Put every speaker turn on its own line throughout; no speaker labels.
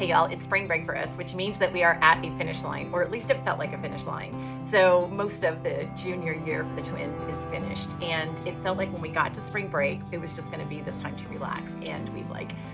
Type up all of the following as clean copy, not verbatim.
Hey y'all, it's spring break for us, which means that we are at a finish line, or at least it felt like a finish line. So most of the junior year for the twins is finished, and it felt like when we got to spring break, it was just going to be this time to relax. And we've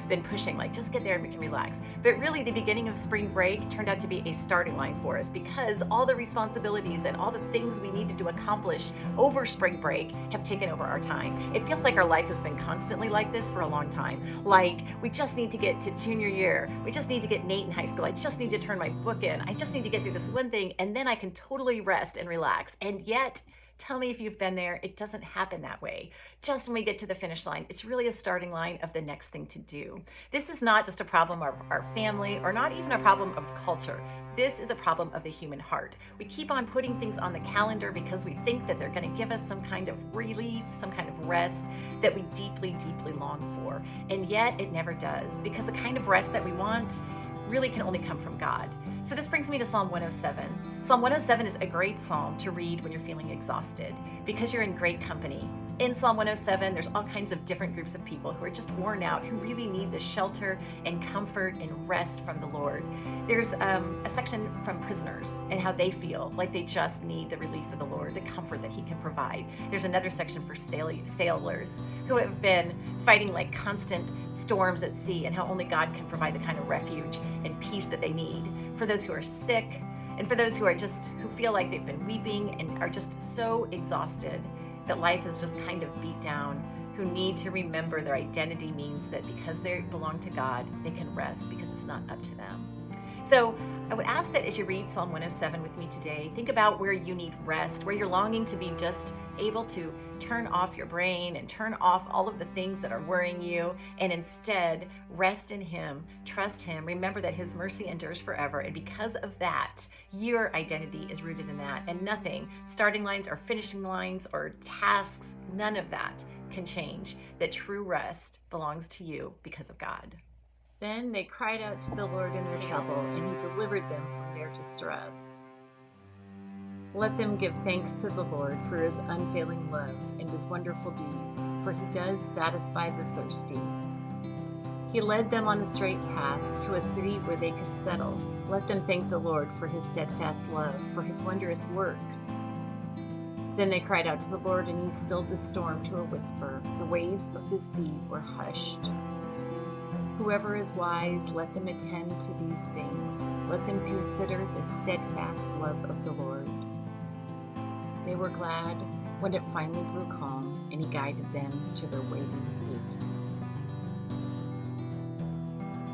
been pushing, just get there and we can relax. But really, the beginning of spring break turned out to be a starting line for us because all the responsibilities and all the things we needed to accomplish over spring break have taken over our time. It feels like our life has been constantly like this for a long time. Like, we just need to get to junior year. We just need to get Nate in high school. I just need to turn my book in. I just need to get through this one thing, and then I can totally rest and relax. And yet, tell me if you've been there, it doesn't happen that way. Just when we get to the finish line, it's really a starting line of the next thing to do. This is not just a problem of our family or not even a problem of culture. This is a problem of the human heart. We keep on putting things on the calendar because we think that they're going to give us some kind of relief, some kind of rest that we deeply, deeply long for. And yet it never does, because the kind of rest that we want really can only come from God. So this brings me to Psalm 107. Psalm 107 is a great psalm to read when you're feeling exhausted because you're in great company. In Psalm 107, there's all kinds of different groups of people who are just worn out, who really need the shelter and comfort and rest from the Lord. There's a section from prisoners and how they feel like they just need the relief of the Lord, the comfort that He can provide. There's another section for sailors who have been fighting constant storms at sea and how only God can provide the kind of refuge and peace that they need. For those who are sick and for those who feel like they've been weeping and are just so exhausted that life is just kind of beat down, who need to remember their identity means that because they belong to God, they can rest because it's not up to them. So I would ask that as you read Psalm 107 with me today, think about where you need rest, where you're longing to be just able to turn off your brain and turn off all of the things that are worrying you, and instead rest in Him, trust Him, remember that His mercy endures forever, and because of that, your identity is rooted in that, and nothing, starting lines or finishing lines or tasks, none of that can change. That true rest belongs to you because of God.
Then they cried out to the Lord in their trouble, and He delivered them from their distress. Let them give thanks to the Lord for His unfailing love and His wonderful deeds, for He does satisfy the thirsty. He led them on a straight path to a city where they could settle. Let them thank the Lord for His steadfast love, for His wondrous works. Then they cried out to the Lord, and He stilled the storm to a whisper. The waves of the sea were hushed. Whoever is wise, let them attend to these things. Let them consider the steadfast love of the Lord. They were glad when it finally grew calm, and He guided them to their waiting haven.